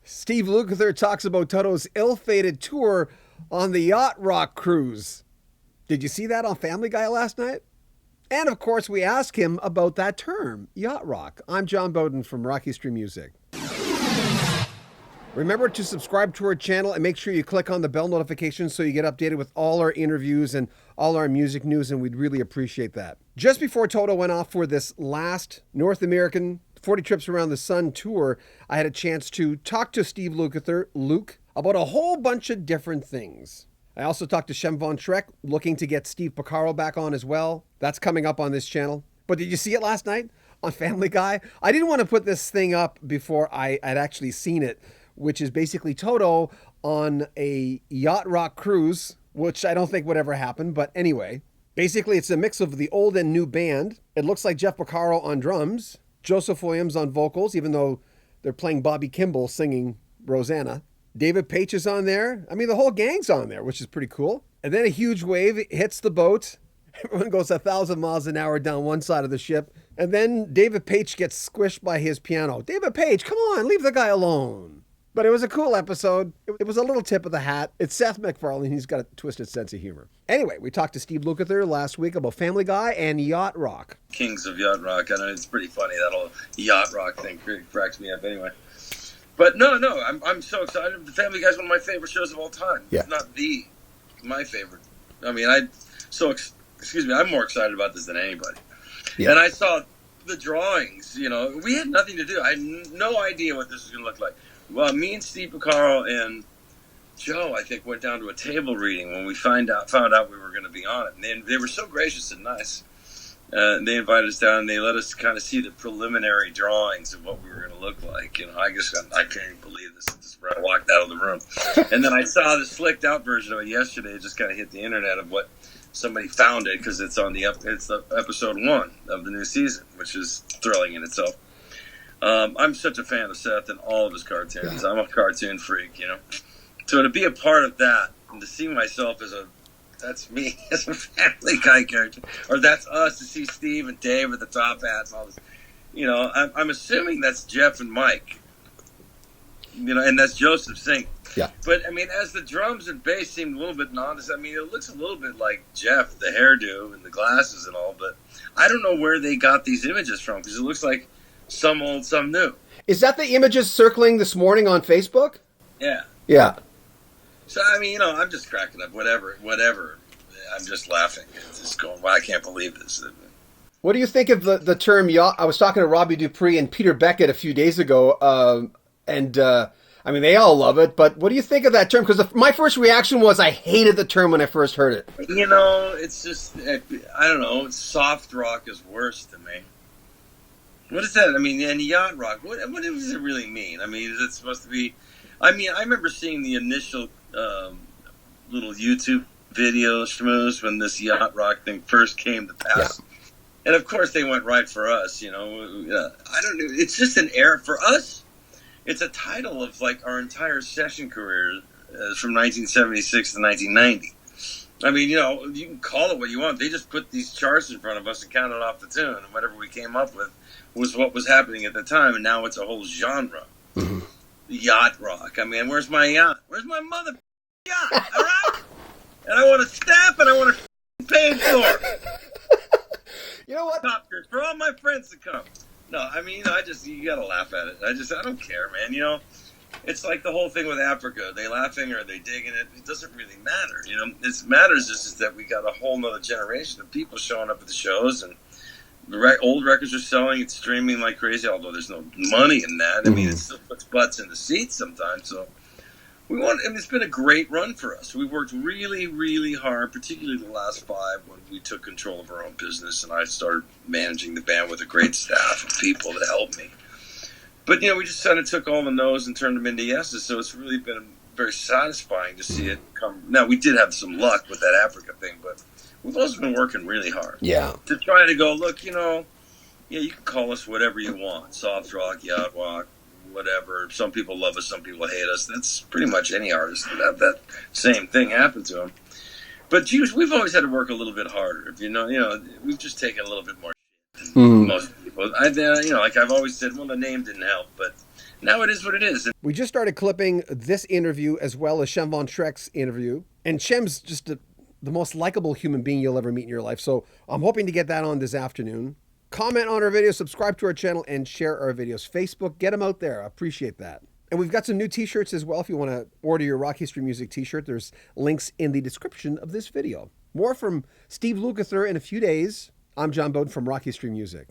Steve Lukather talks about Toto's ill-fated tour on the Yacht Rock cruise. Did you see that on Family Guy last night? And of course, we ask him about that term, Yacht Rock. I'm John Beaudin from Rocky Street Music. Remember to subscribe to our channel and make sure you click on the bell notification so you get updated with all our interviews and all our music news, and we'd really appreciate that. Just before Toto went off for this last North American 40 Trips Around the Sun tour, I had a chance to talk to Steve Lukather, Luke, about a whole bunch of different things. I also talked to Shem Von Schreck, looking to get Steve Porcaro back on as well. That's coming up on this channel. But did you see it last night on Family Guy? I didn't want to put this thing up before I'd actually seen it, which is basically Toto on a Yacht Rock cruise, which I don't think would ever happen. But anyway, basically it's a mix of the old and new band. It looks like Jeff Porcaro on drums, Joseph Williams on vocals, even though they're playing Bobby Kimball singing Rosanna. David Paich is on there. I mean, the whole gang's on there, which is pretty cool. And then a huge wave hits the boat. Everyone goes 1,000 miles an hour down one side of the ship. And then David Paich gets squished by his piano. David Paich, come on, leave the guy alone. But it was a cool episode. It was a little tip of the hat. It's Seth MacFarlane. He's got a twisted sense of humor. Anyway, we talked to Steve Lukather last week about Family Guy and Yacht Rock. Kings of Yacht Rock. I know it's pretty funny. That whole Yacht Rock thing cracks me up anyway. But no, I'm so excited. The Family Guy is one of my favorite shows of all time. Yeah. It's not my favorite. I mean, I'm more excited about this than anybody. Yeah. And I saw the drawings. You know, we had nothing to do. I had no idea what this was going to look like. Well, me and Steve Porcaro and Joe, I think, went down to a table reading when we found out we were going to be on it. And they were so gracious and nice. They invited us down and they let us kind of see the preliminary drawings of what we were going to look like. You know, I can't even believe this. I walked out of the room. And then I saw the slicked out version of it yesterday. It just kind of hit the internet of what somebody found it because it's on it's the episode 1 of the new season, which is thrilling in itself. I'm such a fan of Seth and all of his cartoons. I'm a cartoon freak, you know. So to be a part of that and to see myself that's me as a Family Guy character, or that's us to see Steve and Dave with the top hats and all this, you know, I'm assuming that's Jeff and Mike, you know, and that's Joseph singing. Yeah. But I mean, as the drums and bass seemed a little bit nondescript, I mean, it looks a little bit like Jeff, the hairdo and the glasses and all, but I don't know where they got these images from because it looks like some old, some new. Is that the images circling this morning on Facebook? Yeah. Yeah. So, I mean, you know, I'm just cracking up. Whatever. I'm just laughing. It's just going, wow, I can't believe this. What do you think of the term yacht? I was talking to Robbie Dupree and Peter Beckett a few days ago, I mean, they all love it, but what do you think of that term? Because my first reaction was I hated the term when I first heard it. You know, it's just, I don't know, soft rock is worse to me. What is that? I mean, and yacht rock, what does it really mean? I mean, is it supposed to be... I mean, I remember seeing the initial little YouTube video schmooze when this yacht rock thing first came to pass. Yeah. And, of course, they went right for us, you know. I don't know. It's just an era. For us, it's a title of, like, our entire session career from 1976 to 1990. I mean, you know, you can call it what you want. They just put these charts in front of us and counted off the tune. And whatever we came up with was what was happening at the time. And now it's a whole genre. Mm-hmm. Yacht rock. I mean, where's my yacht? Where's my mother yacht? All right? And I want a staff and I want a paid for. You know what? Copters for all my friends to come. No, I mean, you know, you gotta laugh at it. I don't care, man. You know, it's like the whole thing with Africa. Are they laughing or are they digging it? It doesn't really matter. You know, it matters just is that we got a whole nother generation of people showing up at the shows and the old records are selling. It's streaming like crazy, although there's no money in that. I mean, it still puts butts in the seats sometimes. So it's been a great run for us. We've worked really, really hard, particularly the last 5 when we took control of our own business and I started managing the band with a great staff of people that helped me. But, you know, we just kind of took all the no's and turned them into yeses. So it's really been very satisfying to see it come. Now, we did have some luck with that Africa thing, but we've also been working really hard. Yeah. To try to go, look, you know, yeah, you can call us whatever you want. Soft rock, yacht rock, whatever. Some people love us, some people hate us. That's pretty much any artist would have that same thing happen to them. But we've always had to work a little bit harder. You know, we've just taken a little bit more shit than most people. You know, like I've always said, well, the name didn't help, but now it is what it is. We just started clipping this interview as well as Shem Von Schreck's interview. And Shem's just the most likable human being you'll ever meet in your life. So I'm hoping to get that on this afternoon. Comment on our videos, subscribe to our channel, and share our videos. Facebook, get them out there. I appreciate that. And we've got some new t-shirts as well. If you want to order your Rock History Music t-shirt, there's links in the description of this video. More from Steve Lukather in a few days. I'm John Beaudin from Rock History Music.